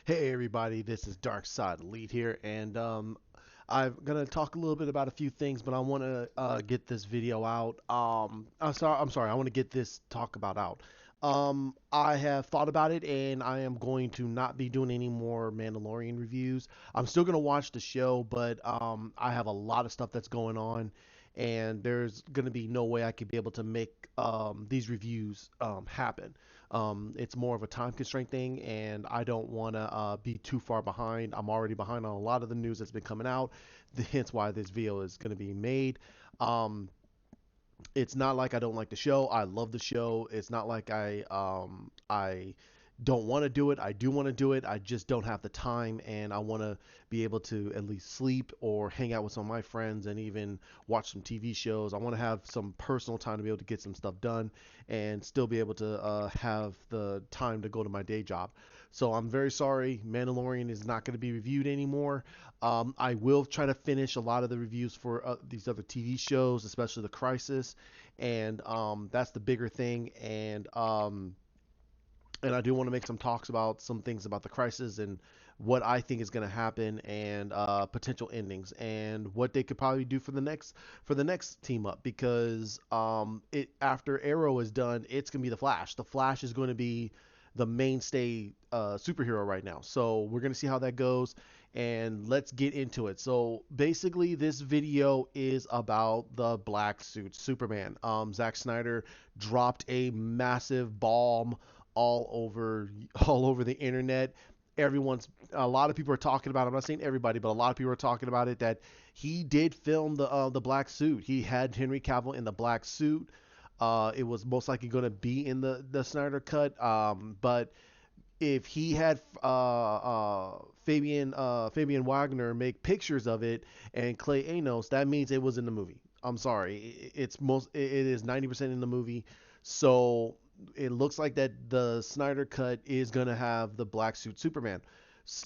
Hey everybody, this is Dark Side Elite here, and I'm gonna talk a little bit about a few things, but I want to get this video out. I'm sorry, I want to get this talk about out. I have thought about it, and I am going to not be doing any more Mandalorian reviews. I'm still gonna watch the show, but I have a lot of stuff that's going on, and there's gonna be no way I could be able to make these reviews happen. It's more of a time constraint thing, and I don't want to be too far behind. I'm already behind on a lot of the news that's been coming out, hence why this video is going to be made. Um, it's not like I don't like the show. I love the show. It's not like I don't want to do it. I do want to do it. I just don't have the time, and I want to be able to at least sleep or hang out with some of my friends and even watch some TV shows. I want to have some personal time to be able to get some stuff done and still be able to have the time to go to my day job. So I'm very sorry. Mandalorian is not going to be reviewed anymore. I will try to finish a lot of the reviews for these other TV shows, especially The Crisis, and that's the bigger thing. And I do want to make some talks about some things about The Crisis and what I think is going to happen and potential endings and what they could probably do for the next team up because it after Arrow is done, it's going to be the Flash. The Flash is going to be the mainstay superhero right now. So we're going to see how that goes and let's get into it. So basically, this video is about the black suit Superman. Zack Snyder dropped a massive bomb all over all over the internet. A lot of people are talking about it. I'm not saying everybody, but a lot of people are talking about it that he did film the black suit. He had Henry Cavill in the black suit. It was most likely going to be in the Snyder cut. But if he had Fabian Wagner make pictures of it and Clay Anos, that means it was in the movie. I'm sorry, it is 90% in the movie. So it looks like that the Snyder cut is gonna have the black suit Superman.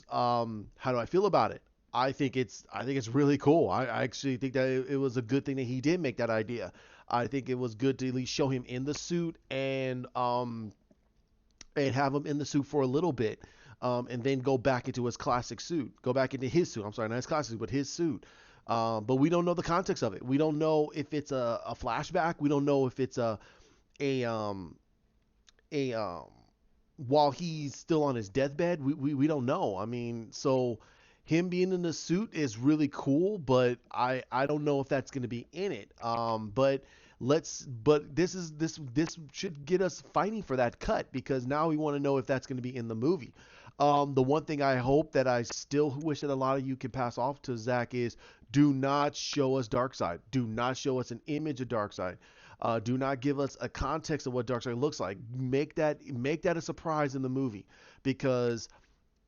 How do I feel about it? I think it's really cool. I actually think that it was a good thing that he did make that idea. I think it was good to at least show him in the suit and have him in the suit for a little bit, and then go back into his classic suit. Go back into his suit. I'm sorry, not his classic suit, but his suit. But we don't know the context of it. We don't know if it's a flashback. We don't know if it's a a while he's still on his deathbed. We don't know. I mean, so him being in the suit is really cool, but I don't know if that's going to be in it. But this should get us fighting for that cut because now we want to know if that's going to be in the movie. The one thing I hope that I still wish that a lot of you can pass off to Zach is do not show us Darkseid. Do not show us an image of Darkseid. Do not give us a context of what Darkseid looks like. Make that a surprise in the movie because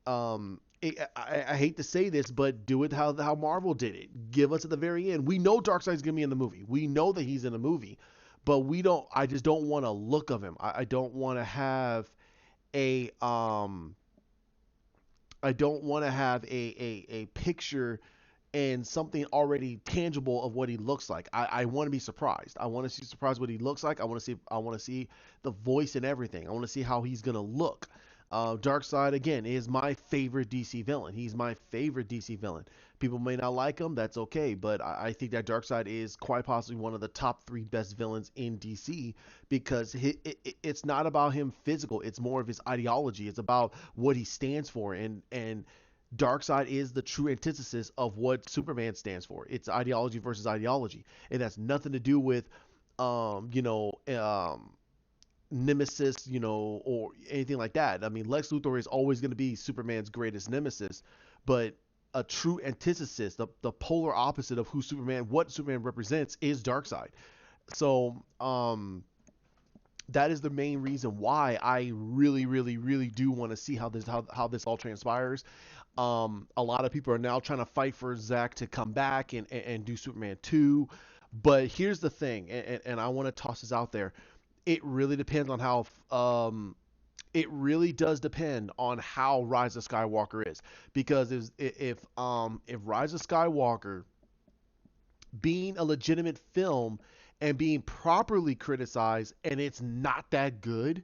I hate to say this, but do it how Marvel did it. Give us at the very end. We know Darkseid's gonna be in the movie. We know that he's in the movie, but we don't. I just don't want a look of him. I don't want to have a I don't want to have a picture and something already tangible of what he looks like. I want to be surprised. I want to see surprised what he looks like. I want to see the voice and everything. I want to see how he's gonna look. Darkseid again is my favorite DC villain. He's my favorite DC villain. People may not like him, that's okay, but I think that Darkseid is quite possibly one of the top three best villains in DC because it's not about him physical. It's more of his ideology. It's about what he stands for, and Darkseid is the true antithesis of what Superman stands for. It's ideology versus ideology. It has nothing to do with, um, you know, um, nemesis, or anything like that. I mean, Lex Luthor is always going to be Superman's greatest nemesis, but a true antithesis, the polar opposite of what Superman represents, is Darkseid. So, that is the main reason why I really, really, really do want to see how this all transpires. A lot of people are now trying to fight for Zack to come back and do Superman 2. But here's the thing, and I want to toss this out there. It really depends on how. It really does depend on how Rise of Skywalker is, because if Rise of Skywalker being a legitimate film and being properly criticized and it's not that good,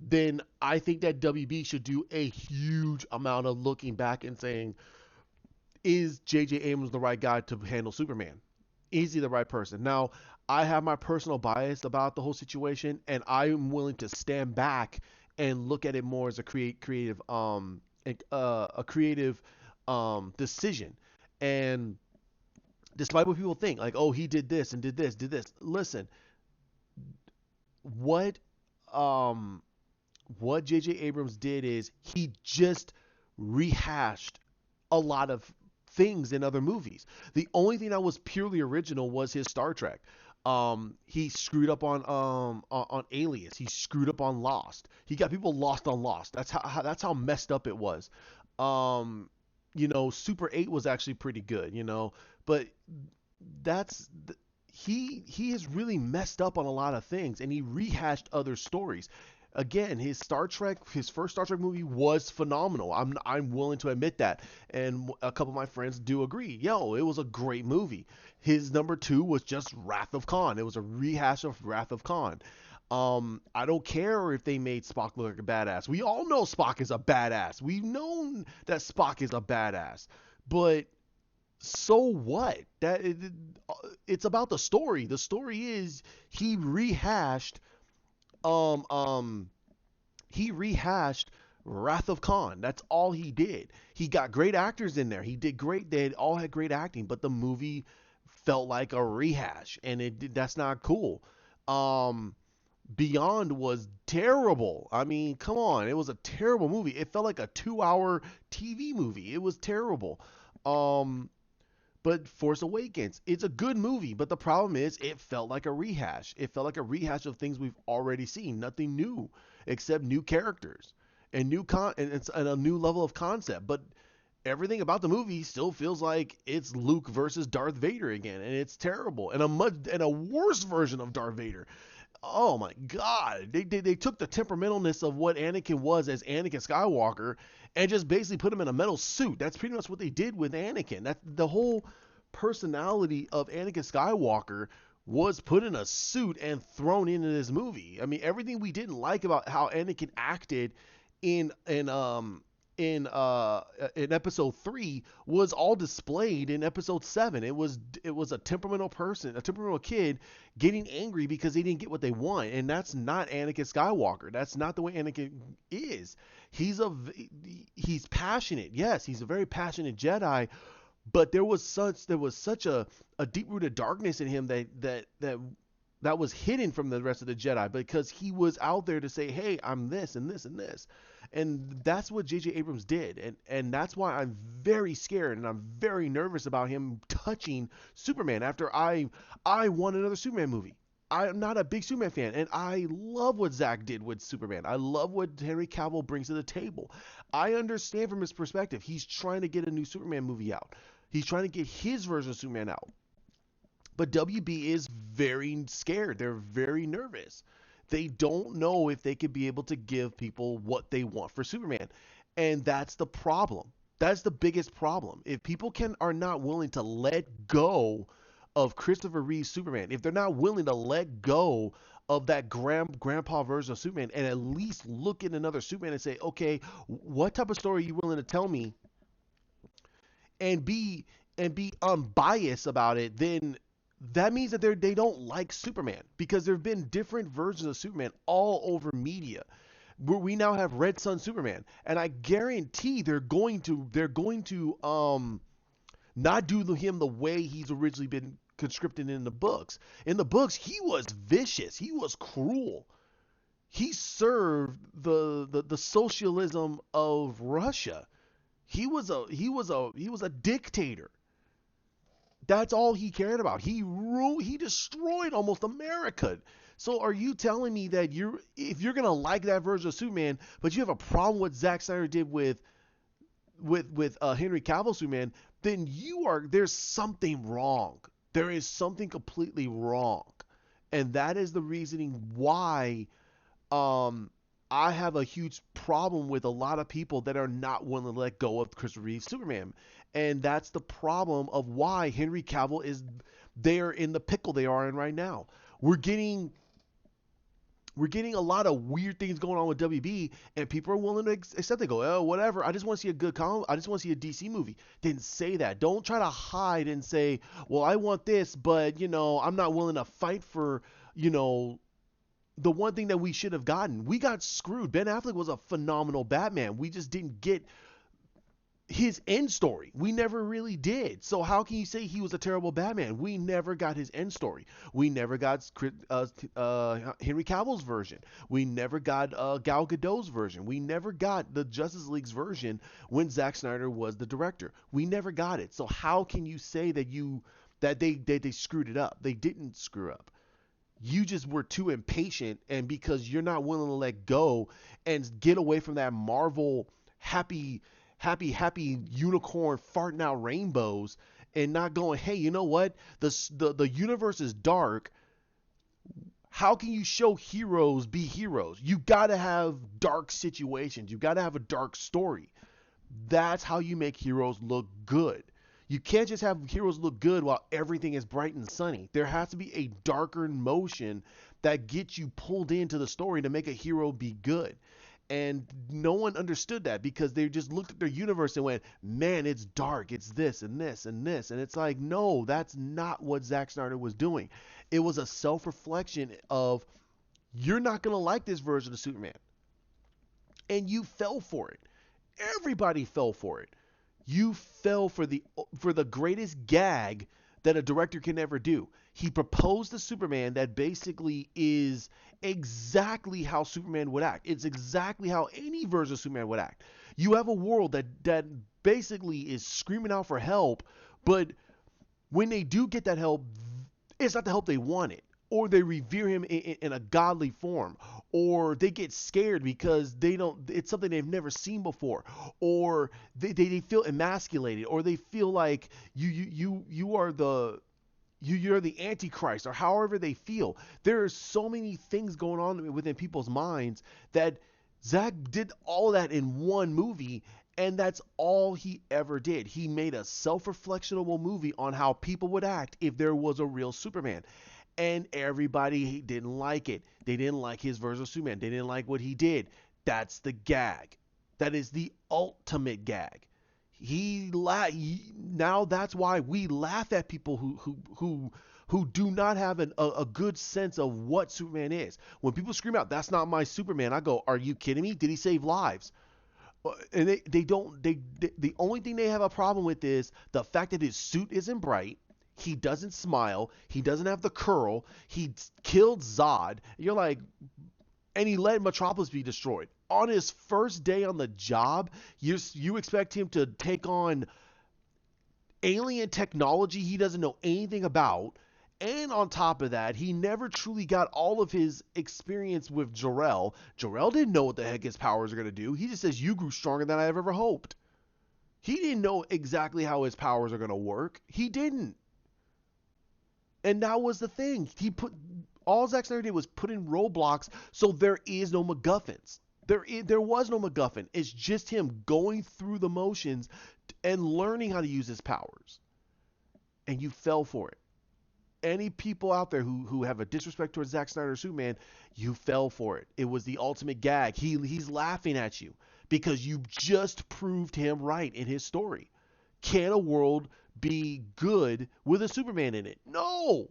then I think that WB should do a huge amount of looking back and saying, is J.J. Abrams the right guy to handle Superman? Is he the right person? Now, I have my personal bias about the whole situation, and I'm willing to stand back and look at it more as a a creative decision. And despite what people think, like, oh, he did this and did this, did this. Listen, what um what J.J. Abrams did is he just rehashed a lot of things in other movies. The only thing that was purely original was his Star Trek. He screwed up on Alias. He screwed up on Lost. He got people lost on Lost. That's how messed up it was. Um, Super 8 was actually pretty good, but that's he has really messed up on a lot of things, and he rehashed other stories. Again, his first Star Trek movie was phenomenal. I'm willing to admit that, and a couple of my friends do agree. Yo, it was a great movie. His number two was just Wrath of Khan. It was a rehash of Wrath of Khan. I don't care if they made Spock look like a badass. We all know Spock is a badass. We've known that Spock is a badass, but so what? It's about the story. The story is he rehashed um um he rehashed Wrath of Khan. That's all he did. He got great actors in there. He did great. They all had great acting, but the movie felt like a rehash, and that's not cool. Um, Beyond was terrible. I mean, come on, it was a terrible movie. It felt like a 2-hour TV movie. It was terrible. Um, but Force Awakens, it's a good movie, but the problem is it felt like a rehash. It felt like a rehash of things we've already seen. Nothing new except new characters and and a new level of concept. But everything about the movie still feels like it's Luke versus Darth Vader again, and it's terrible and a worse version of Darth Vader. Oh my God, they took the temperamentalness of what Anakin was as Anakin Skywalker and just basically put him in a metal suit. That's pretty much what they did with Anakin. That the whole personality of Anakin Skywalker was put in a suit and thrown into this movie. I mean, everything we didn't like about how Anakin acted in in um in episode 3 was all displayed in episode 7. It was a temperamental person, a temperamental kid getting angry because they didn't get what they want, and that's not Anakin Skywalker. That's not the way Anakin is. He's passionate. Yes, he's a very passionate Jedi, but there was such a deep rooted darkness in him that was hidden from the rest of the Jedi because he was out there to say, "Hey, I'm this and this and this," and that's what J.J. Abrams did, and that's why I'm very scared and I'm very nervous about him touching Superman after I want another Superman movie. I'm not a big Superman fan, and I love what Zack did with Superman. I love what Henry Cavill brings to the table. I understand from his perspective. He's trying to get a new Superman movie out. He's trying to get his version of Superman out. But WB is very scared. They're very nervous. They don't know if they could be able to give people what they want for Superman. And that's the problem. That's the biggest problem. If people are not willing to let go of Christopher Reeve's Superman, if they're not willing to let go of that grandpa version of Superman and at least look at another Superman and say, okay, what type of story are you willing to tell me and be unbiased about it, then that means that they don't like Superman because there have been different versions of Superman all over media. Where we now have Red Sun Superman, and I guarantee they're going to not do him the way he's originally been conscripted in the books. In the books, he was vicious, he was cruel. He served the socialism of Russia. He was a dictator. That's all he cared about. He destroyed almost America. So are you telling me that if you're gonna like that version of Superman, but you have a problem with Zack Snyder did with Henry Cavill Superman, then there's something wrong. There is something completely wrong, and that is the reasoning why um, I have a huge problem with a lot of people that are not willing to let go of Christopher Reeve's Superman. And that's the problem of why Henry Cavill is there in the pickle they are in right now. We're getting We're getting a lot of weird things going on with WB, and people are willing to accept. They go, oh, whatever. I just want to see a good comic. I just want to see a DC movie. Didn't say that. Don't try to hide and say, well, I want this, but I'm not willing to fight for, you know, the one thing that we should have gotten. We got screwed. Ben Affleck was a phenomenal Batman. We just didn't get his end story. We never really did. So how can you say he was a terrible Batman? We never got his end story. We never got Henry Cavill's version. We never got Gal Gadot's version. We never got the Justice League's version when Zack Snyder was the director. We never got it. So how can you say that they screwed it up? They didn't screw up. You just were too impatient, and because you're not willing to let go and get away from that Marvel happy unicorn farting out rainbows, and not going, hey, you know what? The universe is dark. How can you show heroes be heroes? You got to have dark situations. You got to have a dark story. That's how you make heroes look good. You can't just have heroes look good while everything is bright and sunny. There has to be a darker emotion that gets you pulled into the story to make a hero be good. And no one understood that, because they just looked at their universe and went, man, it's dark. It's this and this and this. And it's like, no, that's not what Zack Snyder was doing. It was a self-reflection of, you're not going to like this version of Superman. And you fell for it. Everybody fell for it. You fell for the greatest gag that a director can ever do. He proposed a Superman that basically is exactly how Superman would act. It's exactly how any version of Superman would act. You have a world that basically is screaming out for help, but when they do get that help, it's not the help they wanted. Or they revere him in a godly form, or they get scared because it's something they've never seen before, or they feel emasculated, or they feel like you're the Antichrist, or however they feel. There are so many things going on within people's minds that Zach did all of that in one movie, and that's all he ever did. He made a self-reflectionable movie on how people would act if there was a real Superman. And everybody didn't like it. They didn't like his version of Superman. They didn't like what he did. That's the gag. That is the ultimate gag. Now that's why we laugh at people who do not have a good sense of what Superman is. When people scream out, "That's not my Superman," I go, "Are you kidding me? Did he save lives?" And the only thing they have a problem with is the fact that his suit isn't bright. He doesn't smile. He doesn't have the curl. He killed Zod. You're like, and he let Metropolis be destroyed. On his first day on the job, you expect him to take on alien technology he doesn't know anything about. And on top of that, he never truly got all of his experience with Jor-El. Jor-El didn't know what the heck his powers are going to do. He just says, you grew stronger than I've ever hoped. He didn't know exactly how his powers are going to work. He didn't. And that was the thing. All Zack Snyder did was put in roadblocks, so there is no MacGuffins. There was no MacGuffin. It's just him going through the motions and learning how to use his powers. And you fell for it. Any people out there who have a disrespect towards Zack Snyder's Superman, you fell for it. It was the ultimate gag. He's laughing at you because you just proved him right in his story. Can a world be good with a Superman in it? No.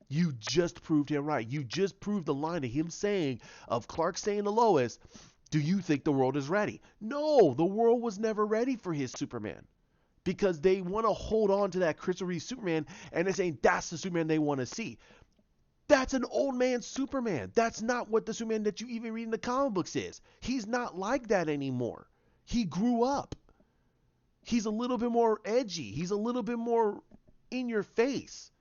You just proved him right. You just proved the line of him saying, of Clark saying to Lois, do you think the world is ready? No, the world was never ready for his Superman. Because they want to hold on to that Christopher Reeve Superman, and they're saying that's the Superman they want to see. That's an old man Superman. That's not what the Superman that you even read in the comic books is. He's not like that anymore. He grew up. He's a little bit more edgy. He's a little bit more in your face.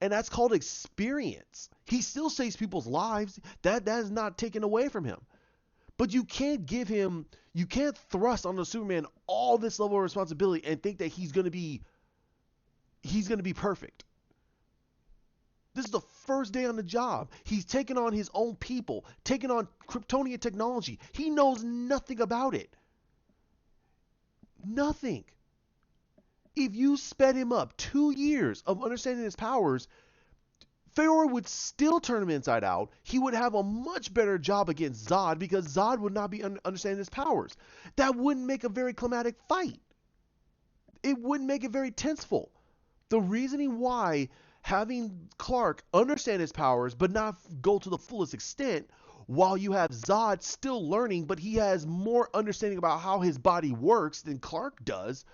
And that's called experience. He still saves people's lives. That is not taken away from him. But you can't thrust on the Superman all this level of responsibility and think that he's going to be perfect. This is the first day on the job. He's taking on his own people, taking on Kryptonian technology. He knows nothing about it. Nothing. If you sped him up 2 years of understanding his powers, Feor would still turn him inside out. He would have a much better job against Zod because Zod would not be understanding his powers. That wouldn't make a very climatic fight. It wouldn't make it very tenseful. The reasoning why having Clark understand his powers but not go to the fullest extent, while you have Zod still learning, but he has more understanding about how his body works than Clark does,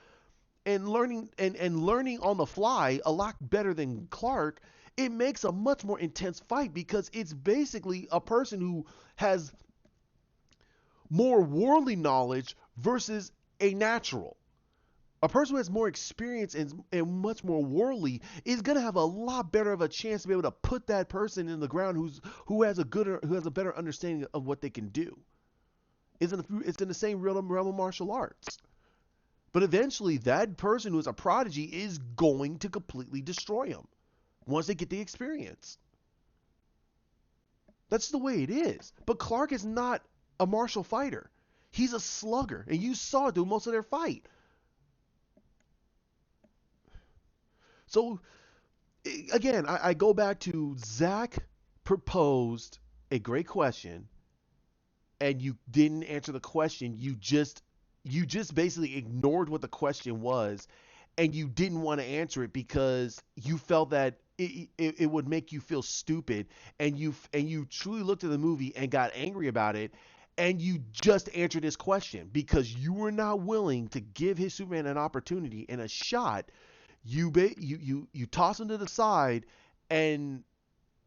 and learning on the fly a lot better than Clark, it makes a much more intense fight because it's basically a person who has more worldly knowledge versus a natural. A person who has more experience and much more worldly is gonna have a lot better of a chance to be able to put that person in the ground who has a better understanding of what they can do. It's in the same realm of martial arts. But eventually, that person who is a prodigy is going to completely destroy him once they get the experience. That's the way it is. But Clark is not a martial fighter. He's a slugger, and you saw it through most of their fight. So, again, I go back to Zach proposed a great question, and you didn't answer the question. You just basically ignored what the question was, and you didn't want to answer it because you felt that it would make you feel stupid, and you truly looked at the movie and got angry about it, and you just answered his question because you were not willing to give his Superman an opportunity and a shot. You toss him to the side, and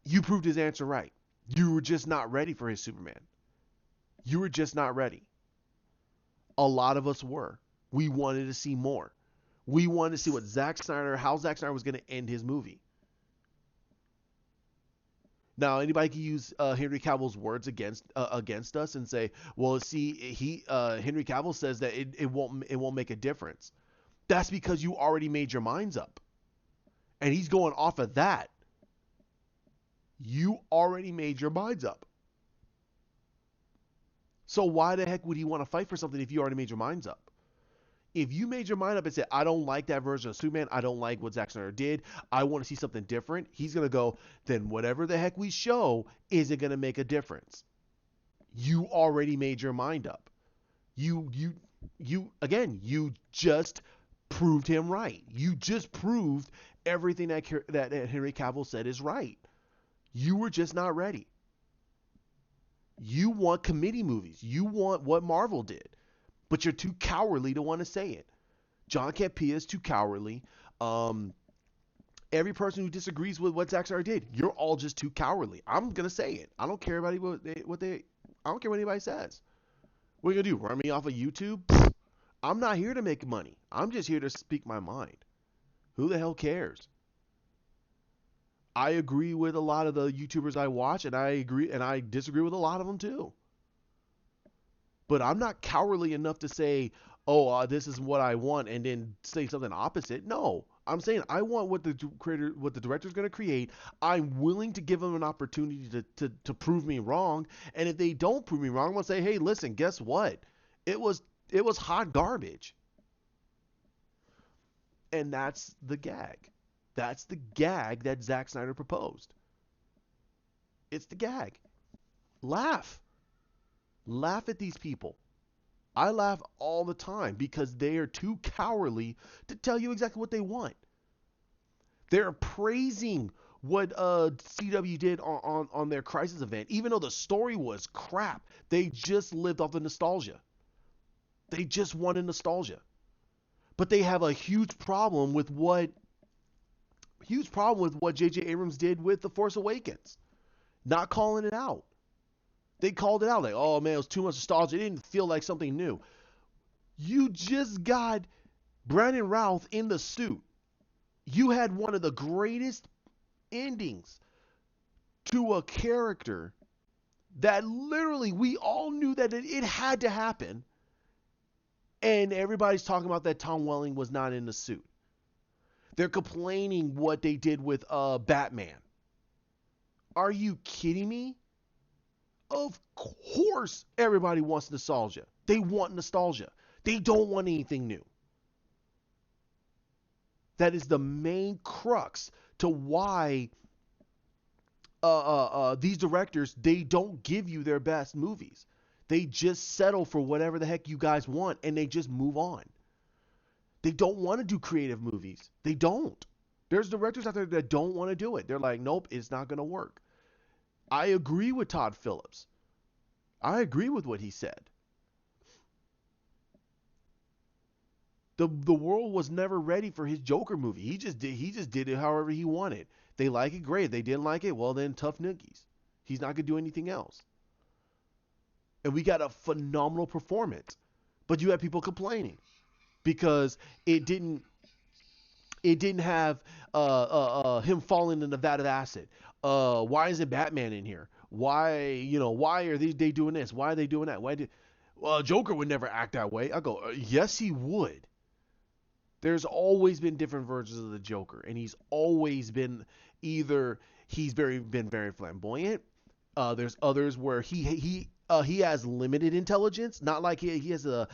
you proved his answer right. You were just not ready for his Superman. You were just not ready. A lot of us were. We wanted to see more. We wanted to see how Zack Snyder was going to end his movie. Now, anybody can use Henry Cavill's words against us and say, "Well, see, Henry Cavill says that it won't make a difference." That's because you already made your minds up, and he's going off of that. You already made your minds up. So why the heck would he want to fight for something if you already made your minds up? If you made your mind up and said, I don't like that version of Superman, I don't like what Zack Snyder did, I want to see something different, he's going to go, then whatever the heck we show isn't going to make a difference. You already made your mind up. You just proved him right. You just proved everything that Henry Cavill said is right. You were just not ready. You want committee movies. You want what Marvel did. But you're too cowardly to want to say it. John Campea is too cowardly. Every person who disagrees with what Zack Snyder did, you're all just too cowardly. I'm gonna say it. I don't care I don't care what anybody says. What are you gonna do? Run me off of YouTube? I'm not here to make money. I'm just here to speak my mind. Who the hell cares? I agree with a lot of the YouTubers I watch, and I disagree with a lot of them too. But I'm not cowardly enough to say, "Oh, this is what I want," and then say something opposite. No, I'm saying I want what the director's going to create. I'm willing to give them an opportunity to prove me wrong, and if they don't prove me wrong, I'm going to say, "Hey, listen, guess what? It was hot garbage," and that's the gag. That's the gag that Zack Snyder proposed. It's the gag. Laugh. Laugh at these people. I laugh all the time because they are too cowardly to tell you exactly what they want. They're praising what CW did on their Crisis event, even though the story was crap. They just lived off the nostalgia. They just wanted nostalgia. But they have a huge problem with what J.J. Abrams did with The Force Awakens. Not calling it out. They called it out like, oh man, it was too much nostalgia. It didn't feel like something new. You just got Brandon Routh in the suit. You had one of the greatest endings to a character that literally we all knew that it had to happen. And everybody's talking about that Tom Welling was not in the suit. They're complaining what they did with Batman. Are you kidding me? Of course everybody wants nostalgia. They want nostalgia. They don't want anything new. That is the main crux to why these directors, they don't give you their best movies. They just settle for whatever the heck you guys want, and they just move on. They don't want to do creative movies. They don't. There's directors out there that don't want to do it. They're like, nope, it's not going to work. I agree with Todd Phillips. I agree with what he said. The world was never ready for his Joker movie. He just did it however he wanted. They like it, great. They didn't like it, well then tough noogies. He's not gonna do anything else. And we got a phenomenal performance, but you had people complaining because it didn't it didn't have him falling in the vat of acid. Why isn't Batman in here? Why are they doing this? Why are they doing that? Why did well, Joker would never act that way. I go, yes, he would. There's always been different versions of the Joker, and he's always been either been very flamboyant. There's others where he has limited intelligence, not like he has a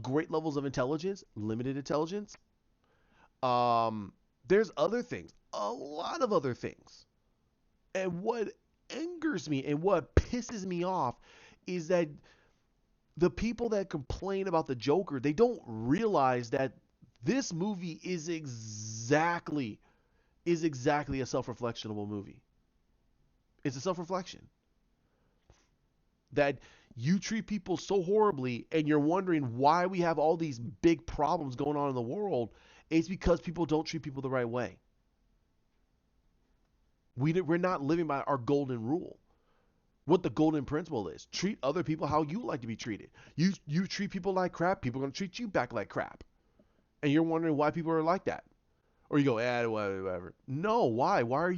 great levels of intelligence, limited intelligence. There's other things, a lot of other things, and what angers me and what pisses me off is that the people that complain about the Joker, they don't realize that this movie is exactly a self-reflectionable movie. It's a self-reflection that you treat people so horribly and you're wondering why we have all these big problems going on in the world. It's because people don't treat people the right way. We're not living by our golden rule. What the golden principle is: treat other people how you like to be treated. You treat people like crap, people are going to treat you back like crap. And you're wondering why people are like that. Or you go, whatever. No, why? Why are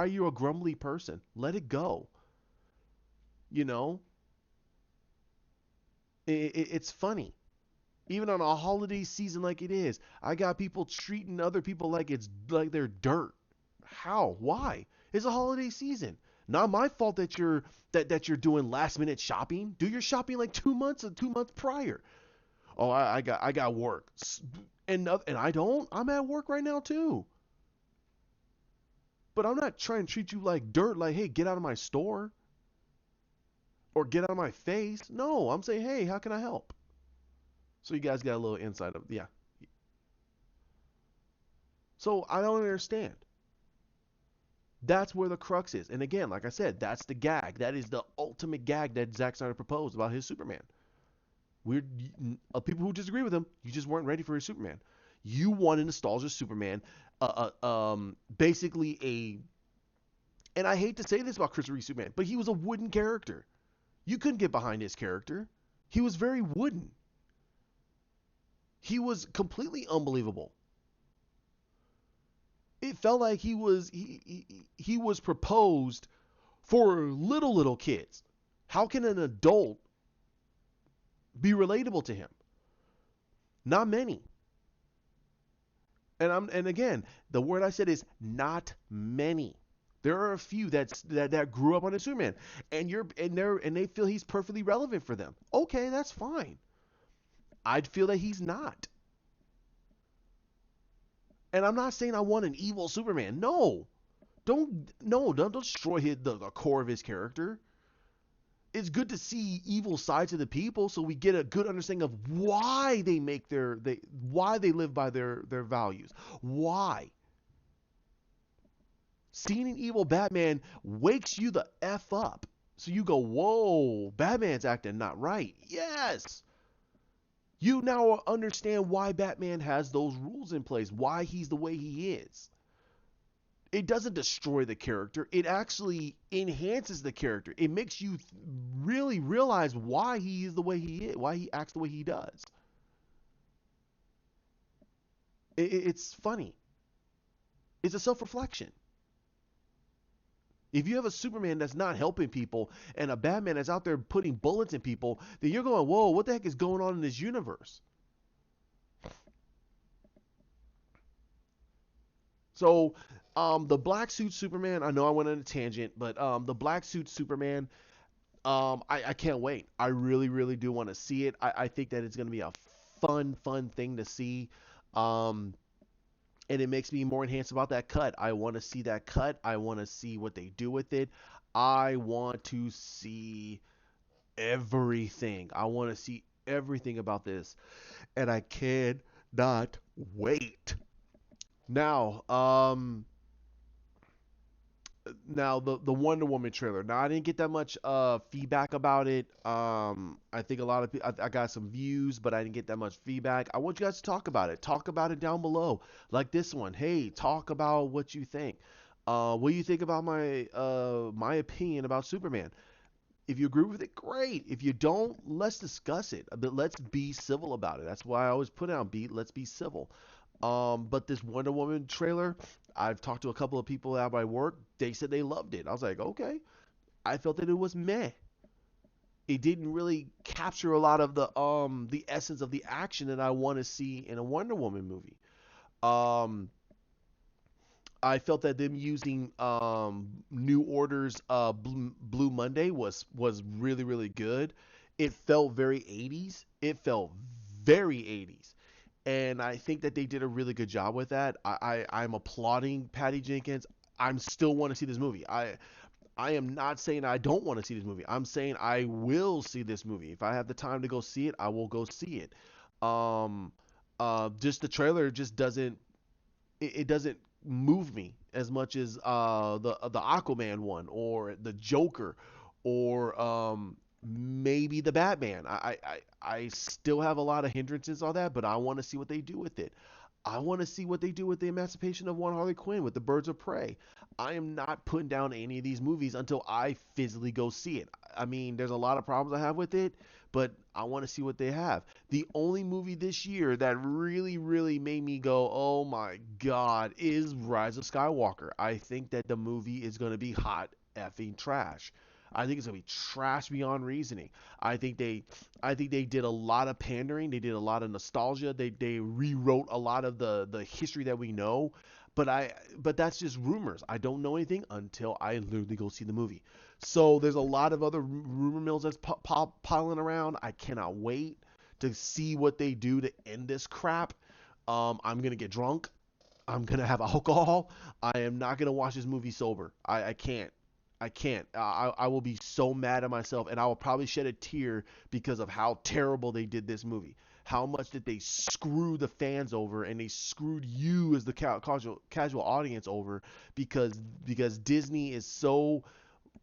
you a grumbly person? Let it go. You know? It's funny. Even on a holiday season like it is, I got people treating other people like they're dirt. How? Why? It's a holiday season. Not my fault that you're doing last minute shopping. Do your shopping like 2 months or 2 months prior. Oh, I got work, and I don't. I'm at work right now too. But I'm not trying to treat you like dirt. Like, hey, get out of my store or get out of my face. No, I'm saying, hey, how can I help? So you guys got a little insight of yeah. So I don't understand. That's where the crux is. And again, like I said, that's the gag. That is the ultimate gag that Zack Snyder proposed about his Superman. We're people who disagree with him. You just weren't ready for his Superman. You want a nostalgia Superman, basically a. And I hate to say this about Chris Reeve Superman, but he was a wooden character. You couldn't get behind his character. He was very wooden. He was completely unbelievable. It felt like he was proposed for little kids. How can an adult be relatable to him? Not many. And again, the word I said is not many. There are a few that grew up on a Superman, and they feel he's perfectly relevant for them. Okay, that's fine. I'd feel that he's not. And I'm not saying I want an evil Superman. No, don't destroy the core of his character. It's good to see evil sides of the people so we get a good understanding of why why they live by their values. Why? Seeing an evil Batman wakes you the F up. So you go, whoa, Batman's acting not right. Yes. You now understand why Batman has those rules in place, why he's the way he is. It doesn't destroy the character. It actually enhances the character. It makes you really realize why he is the way he is, why he acts the way he does. It's funny. It's a self-reflection. If you have a Superman that's not helping people and a Batman that's out there putting bullets in people, then you're going, whoa, what the heck is going on in this universe? So, the black suit Superman, I know I went on a tangent, but the black suit Superman, I can't wait. I really, really do want to see it. I think that it's going to be a fun thing to see. Um, and it makes me more enhanced about that cut. I want to see that cut. I want to see what they do with it. I want to see everything. I want to see everything about this, and I cannot wait. Now, now the Wonder Woman trailer. Now I didn't get that much feedback about it. I think a lot of people. I got some views, but I didn't get that much feedback. I want you guys to talk about it. Talk about it down below, like this one. Hey, talk about what you think. What do you think about my opinion about Superman? If you agree with it, great. If you don't, let's discuss it. But let's be civil about it. That's why I always put out beat. Let's be civil. But this Wonder Woman trailer, I've talked to a couple of people at my work. They said they loved it. I was like, okay. I felt that it was meh. It didn't really capture a lot of the essence of the action that I want to see in a Wonder Woman movie. Um, I felt that them using New Order's Blue Monday was really good. It felt very 80s. It felt very 80s, and I think that they did a really good job with that. I'm applauding Patty Jenkins. I'm still want to see this movie. I am not saying I don't want to see this movie. I'm saying I will see this movie. If I have the time to go see it, I will go see it. Um, just the trailer just it doesn't move me as much as the Aquaman one or the Joker or maybe the Batman. I still have a lot of hindrances on that, but I want to see what they do with it. I want to see what they do with the emancipation of one Harley Quinn with the Birds of Prey. I am not putting down any of these movies until I physically go see it. I mean, there's a lot of problems I have with it, but I want to see what they have. The only movie this year that really made me go, "Oh my god," is Rise of Skywalker. I think that the movie is going to be hot effing trash. I think it's gonna be trash beyond reasoning. I think they, I think they did a lot of pandering. They did a lot of nostalgia. They rewrote a lot of the history that we know. But that's just rumors. I don't know anything until I literally go see the movie. So there's a lot of other rumor mills that's piling around. I cannot wait to see what they do to end this crap. I'm gonna get drunk. I'm gonna have alcohol. I am not gonna watch this movie sober. I can't. I can't. I will be so mad at myself, and I will probably shed a tear because of how terrible they did this movie. How much did they screw the fans over, and they screwed you as the casual audience over because Disney is so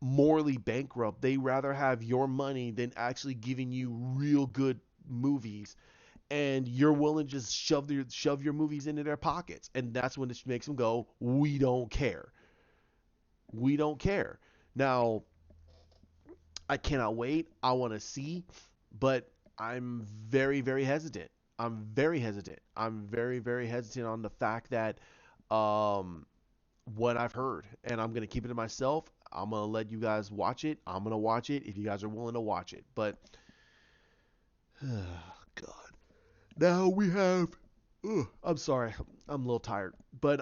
morally bankrupt. They rather have your money than actually giving you real good movies, and you're willing to just shove your movies into their pockets, and that's when it makes them go, we don't care. We don't care. Now, I cannot wait. I want to see, but I'm very hesitant. I'm very hesitant. I'm very hesitant on the fact that um, what I've heard, and I'm gonna keep it to myself. I'm gonna let you guys watch it. I'm gonna watch it if you guys are willing to watch it. But God, now we have. I'm sorry. I'm a little tired, but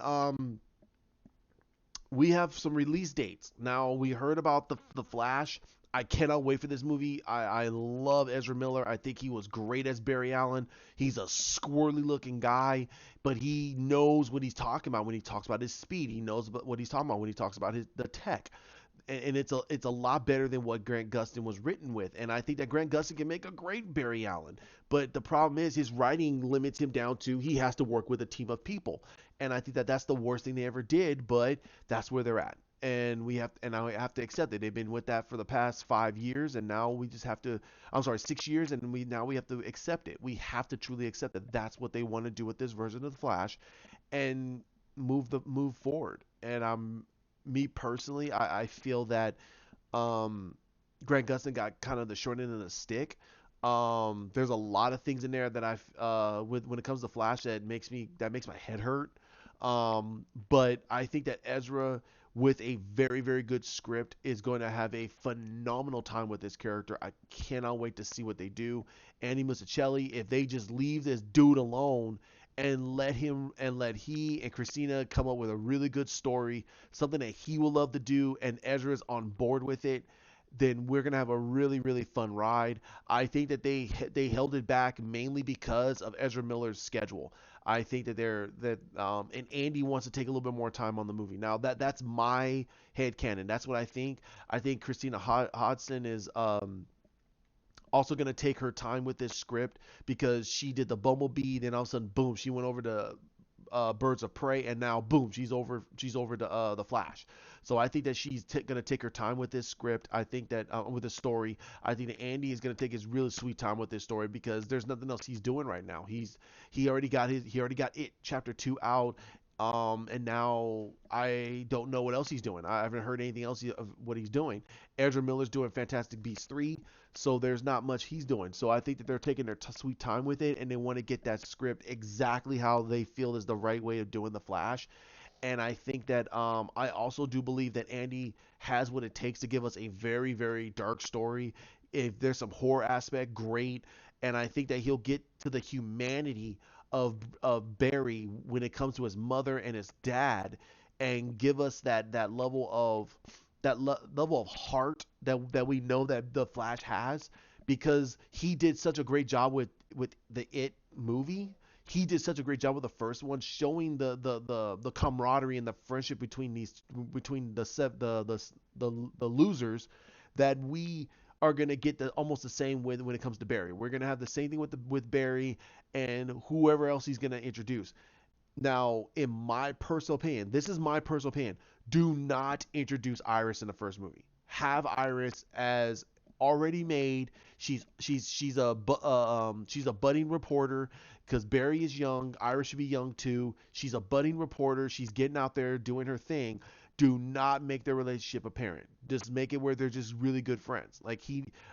we have some release dates. Now we heard about the Flash. I cannot wait for this movie. I love Ezra Miller. I think he was great as Barry Allen. He's a squirrely looking guy, but he knows what he's talking about when he talks about his speed. He knows about what he's talking about when he talks about the tech. And it's a lot better than what Grant Gustin was written with. And I think that Grant Gustin can make a great Barry Allen. But the problem is his writing limits him down to he has to work with a team of people. And I think that that's the worst thing they ever did. But that's where they're at. And I have to accept it. They've been with that for the past 5 years, and now we just have to. I'm sorry, 6 years, and we have to accept it. We have to truly accept that that's what they want to do with this version of the Flash, and move forward. And me personally, I feel that um, Grant Gustin got kind of the short end of the stick. There's a lot of things in there that with when it comes to Flash that makes my head hurt. But I think that Ezra, with a very good script, is going to have a phenomenal time with this character. I cannot wait to see what they do. Andy Musichelli, if they just leave this dude alone and let he and Christina come up with a really good story, something that he will love to do, and Ezra's on board with it, then we're gonna have a really really fun ride. I think that they held it back mainly because of Ezra Miller's schedule. I think that and Andy wants to take a little bit more time on the movie. Now that's my head canon. That's what I think. I think Christina Hodson is also going to take her time with this script because she did the Bumblebee, then all of a sudden, boom, she went over to Birds of Prey, and now boom, she's over to the Flash. So I think that she's going to take her time with this script. I think that with the story, I think that Andy is going to take his really sweet time with this story because there's nothing else he's doing right now. He already got it chapter 2 out. And now I don't know what else he's doing. I haven't heard anything else of what he's doing. Ezra Miller's doing Fantastic Beasts 3, so there's not much he's doing. So I think that they're taking their sweet time with it, and they want to get that script exactly how they feel is the right way of doing the Flash. And I think that I also do believe that Andy has what it takes to give us a very very dark story. If there's some horror aspect, great. And I think that he'll get to the humanity of Barry when it comes to his mother and his dad, and give us that level of level of heart that we know that the Flash has, because he did such a great job with the It movie. He did such a great job with the first one, showing the camaraderie and the friendship between the losers, that we are gonna get almost the same with when it comes to Barry. We're gonna have the same thing with Barry and whoever else he's gonna introduce. Now, in my personal opinion, this is my personal opinion. Do not introduce Iris in the first movie. Have Iris as already made. She's a budding reporter because Barry is young. Iris should be young too. She's a budding reporter. She's getting out there doing her thing. Do not make their relationship apparent. Just make it where they're just really good friends. Like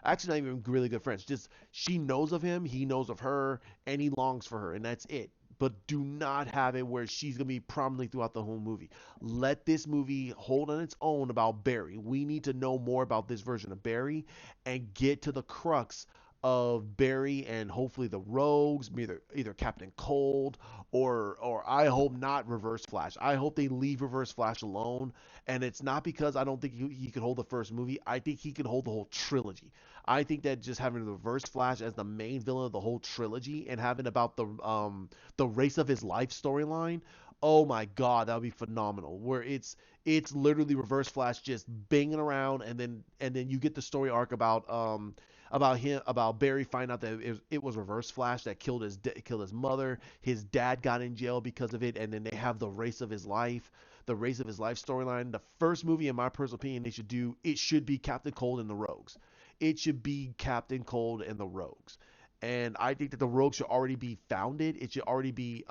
actually not even really good friends. Just she knows of him, he knows of her, and he longs for her, and that's it. But do not have it where she's gonna be prominently throughout the whole movie. Let this movie hold on its own about Barry. We need to know more about this version of Barry and get to the crux of Barry and hopefully the Rogues, either Captain Cold or I hope not Reverse Flash. I hope they leave Reverse Flash alone. And it's not because I don't think he could hold the first movie. I think he can hold the whole trilogy. I think that just having the Reverse Flash as the main villain of the whole trilogy and having about the race of his life storyline, oh my god, that would be phenomenal. Where it's literally Reverse Flash just banging around, and then you get the story arc about Barry finding out that it was Reverse Flash that killed his mother. His dad got in jail because of it, and then they have the race of his life storyline. The first movie, in my personal opinion, it should be Captain Cold and the Rogues. It should be Captain Cold and the Rogues. And I think that the Rogues should already be founded. It should already be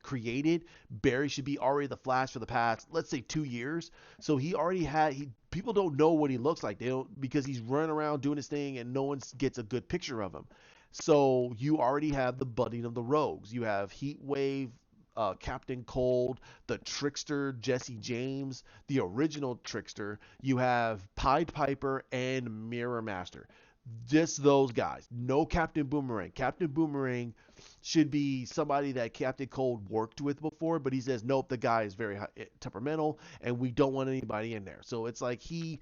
created. Barry should be already the Flash for the past, let's say, 2 years. So he already had people don't know what he looks like. They don't, because he's running around doing his thing and no one gets a good picture of him. So you already have the budding of the Rogues. You have Heat Wave, Captain Cold, the Trickster, Jesse James, the original Trickster. You have Pied Piper and Mirror Master. Just those guys. No Captain Boomerang. Captain Boomerang should be somebody that Captain Cold worked with before, but he says nope. The guy is very temperamental, and we don't want anybody in there. So it's like you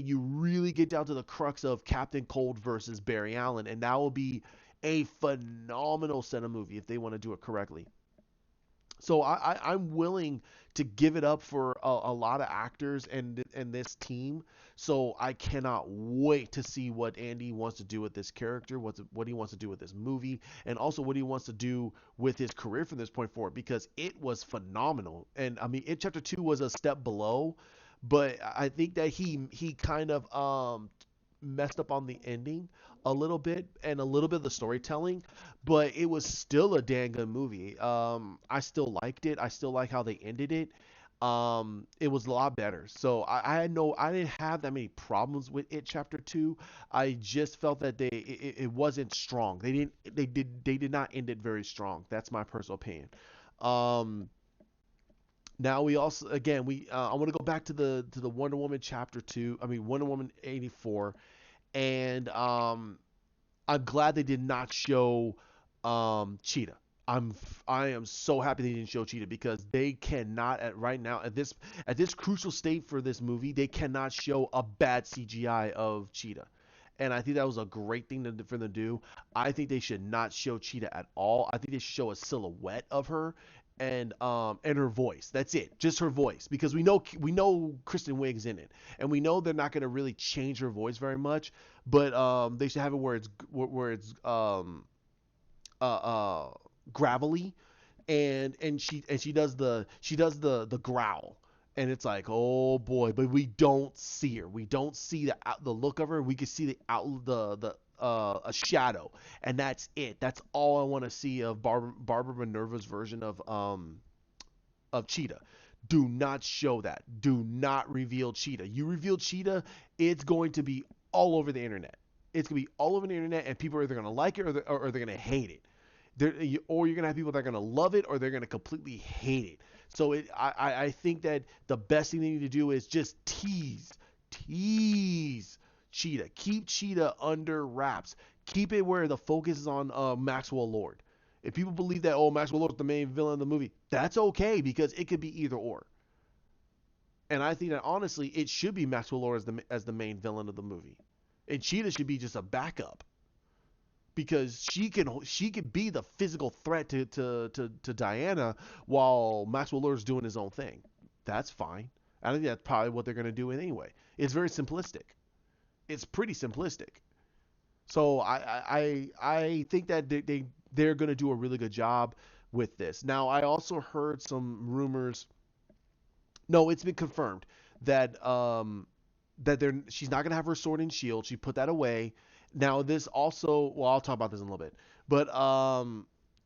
really get down to the crux of Captain Cold versus Barry Allen, and that will be a phenomenal set of movie if they want to do it correctly. So I'm willing to give it up for a lot of actors and this team. So I cannot wait to see what Andy wants to do with this character, what he wants to do with this movie, and also what he wants to do with his career from this point forward, because it was phenomenal. And I mean, it chapter 2 was a step below, but I think that he kind of messed up on the ending a little bit and a little bit of the storytelling, but it was still a dang good movie. I still liked it. I still like how they ended it. It was a lot better. So I didn't have that many problems with it chapter 2. I just felt that it wasn't strong. They did not end it very strong. That's my personal opinion. Um, Now we also, again, we I want to go back to the Wonder Woman chapter 2. I mean Wonder Woman 84, and I'm glad they did not show Cheetah. I am so happy they didn't show Cheetah because they cannot at right now at this crucial state for this movie they cannot show a bad CGI of Cheetah, and I think that was a great thing for them to do. I think they should not show Cheetah at all. I think they should show a silhouette of her and her voice. That's it, just her voice because we know Kristen Wiig's in it, and we know they're not going to really change her voice very much, but they should have it where it's uh, uh, gravelly, and she does the growl, and it's like, oh boy, but we don't see her. We don't see the look of her. We can see the a shadow, and that's it. That's all I want to see of Barbara Minerva's version of Cheetah. Do not show that. Do not reveal Cheetah. You reveal Cheetah, it's going to be all over the internet. It's gonna be all over the internet, and people are either gonna like it or they're gonna hate it. Or you're gonna have people that are gonna love it or they're gonna completely hate it. So I think that the best thing they need to do is just tease Cheetah. Keep Cheetah under wraps. Keep it where the focus is on Maxwell Lord. If people believe that Maxwell Lord's the main villain of the movie, that's okay because it could be either or. And I think that honestly, it should be Maxwell Lord as the main villain of the movie, and Cheetah should be just a backup because she could be the physical threat to Diana while Maxwell Lord's doing his own thing. That's fine. I think that's probably what they're gonna do anyway. It's very simplistic. It's pretty simplistic. So I think that they're gonna do a really good job with this. Now I also heard some rumors. No, it's been confirmed that she's not gonna have her sword and shield. She put that away. Now this also, well, I'll talk about this in a little bit, but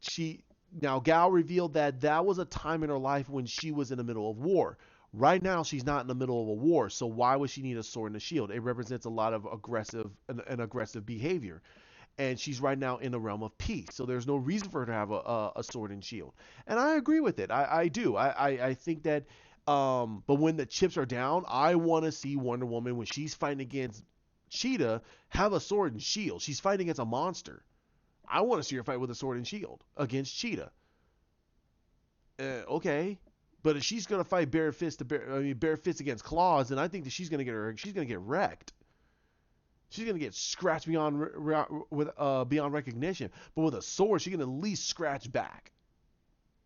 she now Gal revealed that that was a time in her life when she was in the middle of war. Right now, she's not in the middle of a war, so why would she need a sword and a shield? It represents a lot of an aggressive behavior, and she's right now in the realm of peace. So there's no reason for her to have a sword and shield. And I agree with it. I do. I think that. But when the chips are down, I want to see Wonder Woman when she's fighting against Cheetah have a sword and shield. She's fighting against a monster. I want to see her fight with a sword and shield against Cheetah. Okay, but if she's gonna fight bare fist against claws, then I think that she's gonna get wrecked. She's gonna get scratched beyond recognition. But with a sword, she can at least scratch back.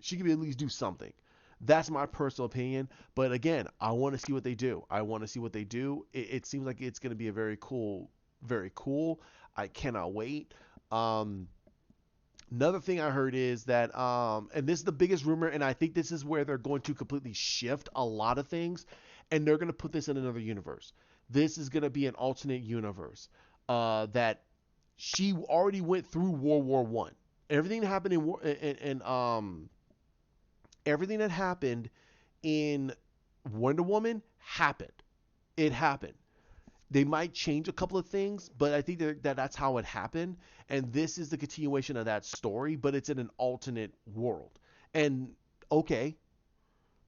She can at least do something. That's my personal opinion. But again, I want to see what they do. I want to see what they do. It seems like it's going to be a very cool, very cool. I cannot wait. Um, Another thing I heard is that, and this is the biggest rumor, and I think this is where they're going to completely shift a lot of things, and they're going to put this in another universe. This is going to be an alternate universe that she already went through World War One. Everything that happened in everything that happened in Wonder Woman happened. It happened. They might change a couple of things, but I think that's how it happened. And this is the continuation of that story, but it's in an alternate world. And okay,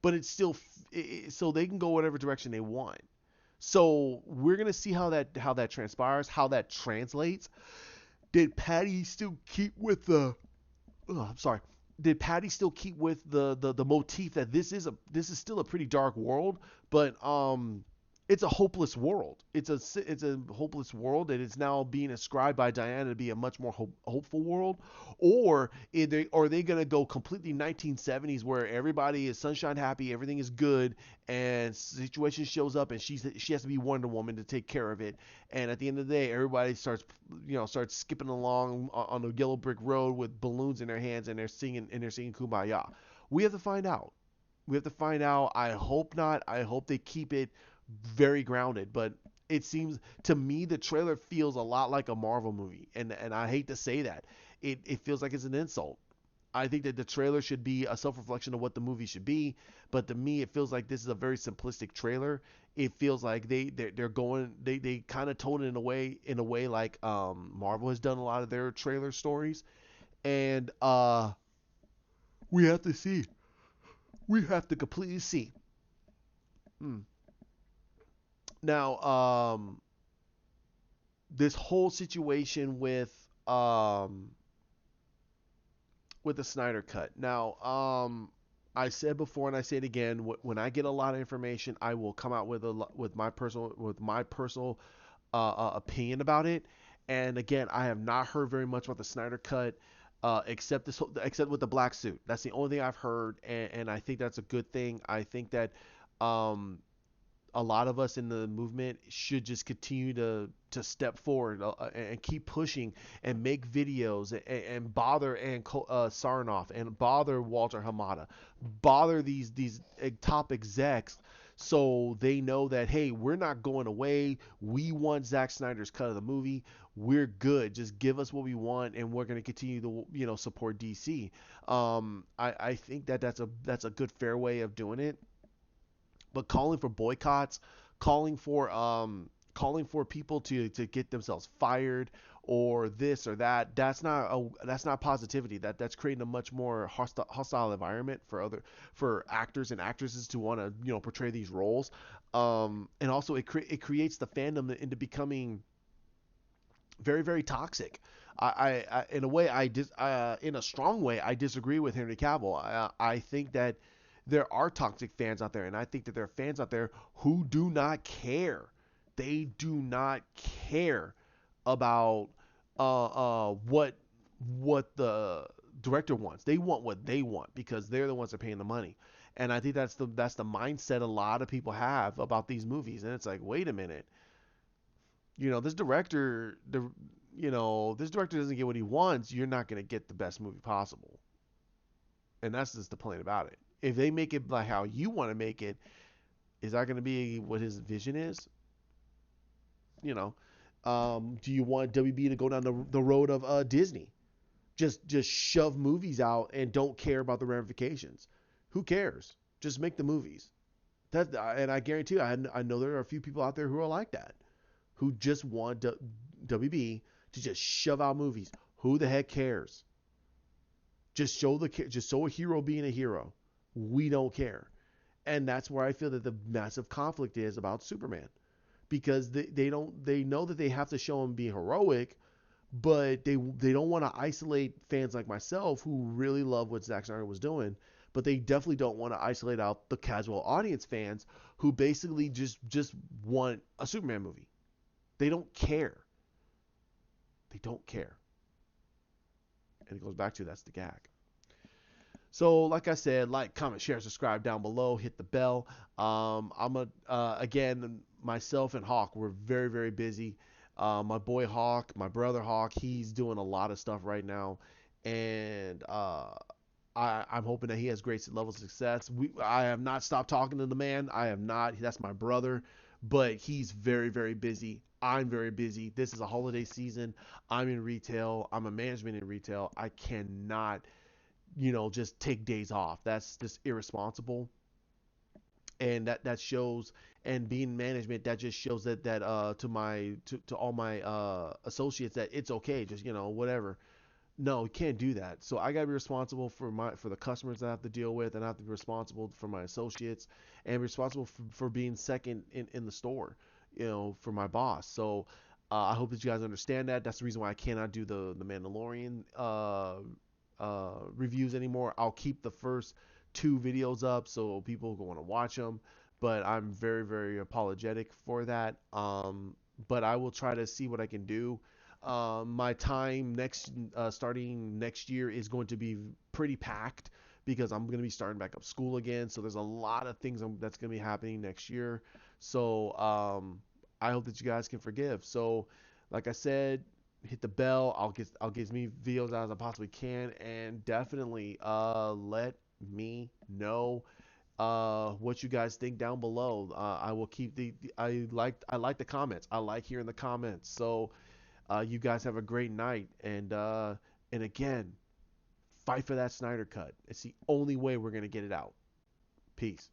but it's still so they can go whatever direction they want. So we're gonna see how that transpires, how that translates. Did Patty still keep with the? Oh, I'm sorry. Did Patty still keep with the motif that this is still a pretty dark world, but it's a hopeless world. It's a hopeless world that is now being ascribed by Diana to be a much more hopeful world, or are they gonna go completely 1970s where everybody is sunshine happy, everything is good, and situation shows up and she has to be Wonder Woman to take care of it, and at the end of the day everybody starts skipping along on the yellow brick road with balloons in their hands and they're singing Kumbaya. We have to find out. We have to find out. I hope not. I hope they keep it very grounded, but it seems to me the trailer feels a lot like a Marvel movie, and I hate to say that. It feels like it's an insult. I think that the trailer should be a self-reflection of what the movie should be, but to me it feels like this is a very simplistic trailer. It feels like they kind of told it in a way like Marvel has done a lot of their trailer stories, and we have to see. We have to completely see. Hmm. Now, this whole situation with with the Snyder Cut. Now, I said before and I say it again. When I get a lot of information, I will come out with my personal opinion about it. And again, I have not heard very much about the Snyder Cut, except with the black suit. That's the only thing I've heard, and I think that's a good thing. I think that um, a lot of us in the movement should just continue to step forward and keep pushing and make videos and bother Sarnoff and bother Walter Hamada, bother these top execs so they know that hey, we're not going away. We want Zack Snyder's cut of the movie. We're good. Just give us what we want, and we're going to continue to support DC. I think that that's a good fair way of doing it, but calling for boycotts, calling for people to get themselves fired or this or that, that's not positivity. That's creating a much more hostile environment for actors and actresses to want to portray these roles. And also it creates the fandom into becoming very very toxic. In a way in a strong way I disagree with Henry Cavill. I think that there are toxic fans out there, and I think that there are fans out there who do not care. They do not care about what the director wants. They want what they want because they're the ones that are paying the money. And I think that's the mindset a lot of people have about these movies. And it's like, wait a minute, this director, this director doesn't get what he wants. You're not gonna get the best movie possible, and that's just the point about it. If they make it like how you want to make it, is that going to be what his vision is? You know, do you want WB to go down the road of Disney? Just shove movies out and don't care about the ramifications. Who cares? Just make the movies. And I guarantee you, I know there are a few people out there who are like that, who just want WB to just shove out movies. Who the heck cares? Just show a hero being a hero. We don't care. And that's where I feel that the massive conflict is about Superman, because they know that they have to show him be heroic, but they don't want to isolate fans like myself who really love what Zack Snyder was doing, but they definitely don't want to isolate out the casual audience fans who basically just want a Superman movie. They don't care. They don't care. And it goes back to that's the gag. So, like I said, like, comment, share, subscribe down below. Hit the bell. Again, myself and Hawk, we're very, very busy. My boy Hawk, my brother Hawk, he's doing a lot of stuff right now, and I'm hoping that he has great levels of success. I have not stopped talking to the man. I have not. That's my brother, but he's very, very busy. I'm very busy. This is a holiday season. I'm in retail. I'm a management in retail. I cannot just take days off. That's just irresponsible. And that shows, and being management, that just shows that to all my associates that it's okay, just whatever. No, you can't do that. So I gotta be responsible for the customers that I have to deal with, and I have to be responsible for my associates, and responsible for being second in the store, for my boss. So I hope that you guys understand that. That's the reason why I cannot do the Mandalorian reviews anymore. I'll keep the first two videos up so people want to watch them, but I'm very, very apologetic for that. But I will try to see what I can do. My time starting next year is going to be pretty packed because I'm going to be starting back up school again. So there's a lot of things that's going to be happening next year. So I hope that you guys can forgive. So, like I said, hit the bell. I'll get as many videos out as I possibly can, and definitely let me know what you guys think down below. I will keep I like the comments. I like hearing the comments. So you guys have a great night, and again, fight for that Snyder cut. It's the only way we're gonna get it out. Peace.